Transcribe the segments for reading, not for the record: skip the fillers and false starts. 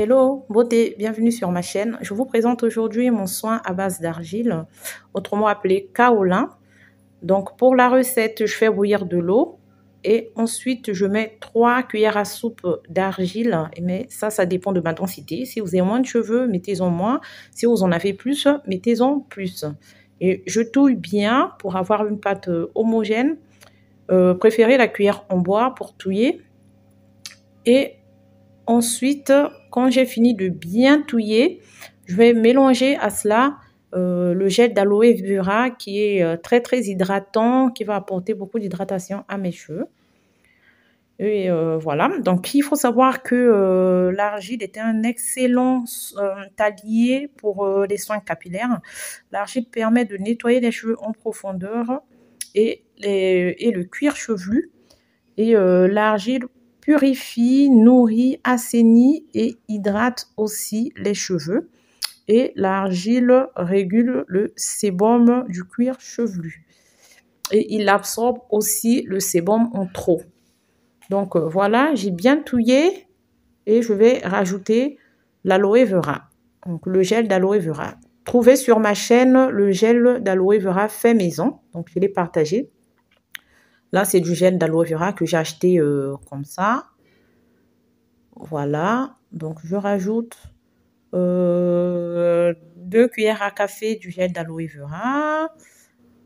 Hello, beauté, bienvenue sur ma chaîne. Je vous présente aujourd'hui mon soin à base d'argile, autrement appelé kaolin. Donc pour la recette, je fais bouillir de l'eau et ensuite je mets 3 cuillères à soupe d'argile. Mais ça dépend de ma densité. Si vous avez moins de cheveux, mettez-en moins. Si vous en avez plus, mettez-en plus. Et je touille bien pour avoir une pâte homogène. Préférez la cuillère en bois pour touiller. Et ensuite, quand j'ai fini de bien touiller, je vais mélanger à cela le gel d'aloe vera qui est très très hydratant, qui va apporter beaucoup d'hydratation à mes cheveux. Et voilà, donc il faut savoir que l'argile est un excellent allié pour les soins capillaires. L'argile permet de nettoyer les cheveux en profondeur et le cuir chevelu. Et l'argile purifie, nourrit, assainit et hydrate aussi les cheveux. Et l'argile régule le sébum du cuir chevelu. Et il absorbe aussi le sébum en trop. Donc voilà, j'ai bien touillé et je vais rajouter l'aloe vera. Donc le gel d'aloe vera. Trouvez sur ma chaîne le gel d'aloe vera fait maison. Donc je l'ai partagé. Là, c'est du gel d'aloe vera que j'ai acheté comme ça. Voilà. Donc, je rajoute 2 cuillères à café du gel d'aloe vera.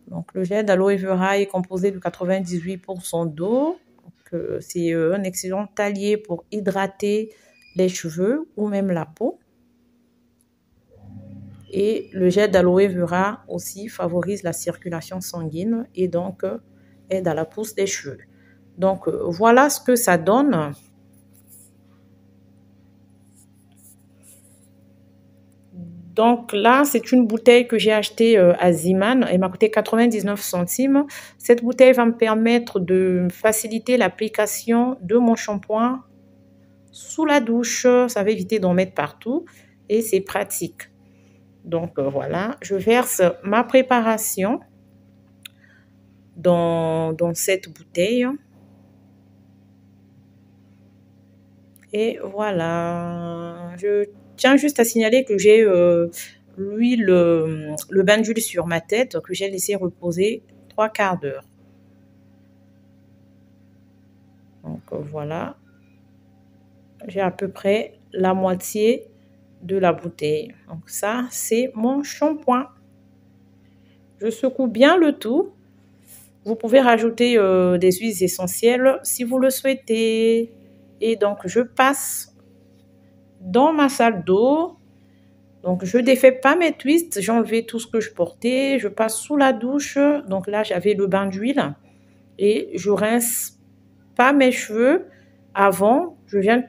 Donc, le gel d'aloe vera est composé de 98% d'eau. C'est un excellent allié pour hydrater les cheveux ou même la peau. Et le gel d'aloe vera aussi favorise la circulation sanguine et donc aide à la pousse des cheveux. Donc, voilà ce que ça donne. Donc là, c'est une bouteille que j'ai achetée à Ziman. Elle m'a coûté 99 centimes. Cette bouteille va me permettre de faciliter l'application de mon shampoing sous la douche. Ça va éviter d'en mettre partout et c'est pratique. Donc voilà, je verse ma préparation dans cette bouteille. Et voilà, je tiens juste à signaler que j'ai le bain d'huile sur ma tête que j'ai laissé reposer 3 quarts d'heure. Donc voilà, j'ai à peu près la moitié de la bouteille. Donc ça, c'est mon shampoing. Je secoue bien le tout. Vous pouvez rajouter des huiles essentielles si vous le souhaitez. Et donc, je passe dans ma salle d'eau. Donc, je ne défais pas mes twists. J'ai enlevé tout ce que je portais. Je passe sous la douche. Donc là, j'avais le bain d'huile. Et je rince pas mes cheveux avant. Je viens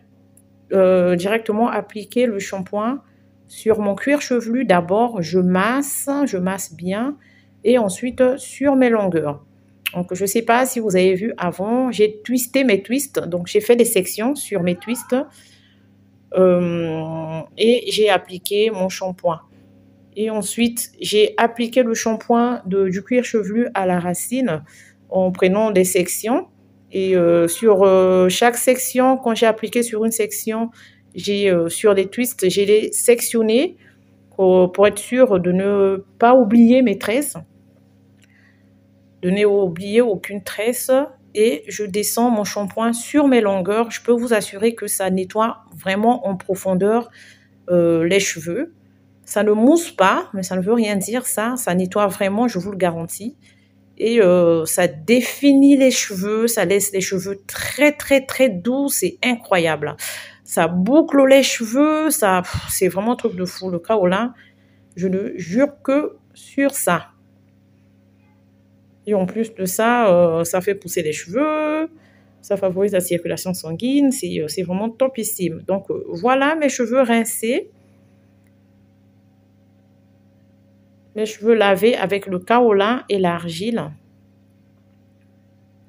directement appliquer le shampoing sur mon cuir chevelu. D'abord, je masse bien. Et ensuite, sur mes longueurs. Donc, je ne sais pas si vous avez vu avant, j'ai twisté mes twists. Donc, j'ai fait des sections sur mes twists. Et j'ai appliqué mon shampoing. Et ensuite, j'ai appliqué le shampoing du cuir chevelu à la racine en prenant des sections. Et sur chaque section, quand j'ai appliqué sur une section, sur les twists, j'ai les sectionné pour être sûr de ne pas oublier mes tresses. De ne oublier aucune tresse. Et je descends mon shampoing sur mes longueurs. Je peux vous assurer que ça nettoie vraiment en profondeur les cheveux. Ça ne mousse pas, mais ça ne veut rien dire ça. Ça nettoie vraiment, je vous le garantis. Et ça définit les cheveux, ça laisse les cheveux très très très doux, c'est incroyable. Ça boucle les cheveux, c'est vraiment un truc de fou. Le kaolin, je ne jure que sur ça. Et en plus de ça, ça fait pousser les cheveux, ça favorise la circulation sanguine, c'est vraiment topissime. Donc voilà mes cheveux rincés, mes cheveux lavés avec le kaolin et l'argile.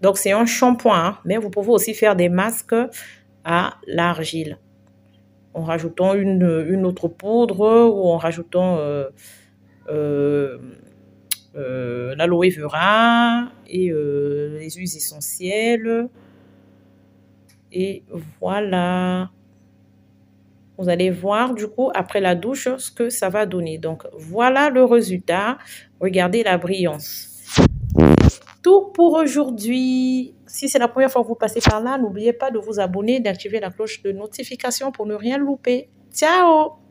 Donc c'est un shampoing, hein, mais vous pouvez aussi faire des masques à l'argile en rajoutant une autre poudre ou en rajoutant l'aloe vera et les huiles essentielles. Et voilà. Vous allez voir du coup après la douche ce que ça va donner. Donc voilà le résultat. Regardez la brillance. Tout pour aujourd'hui. Si c'est la première fois que vous passez par là, n'oubliez pas de vous abonner, d'activer la cloche de notification pour ne rien louper. Ciao!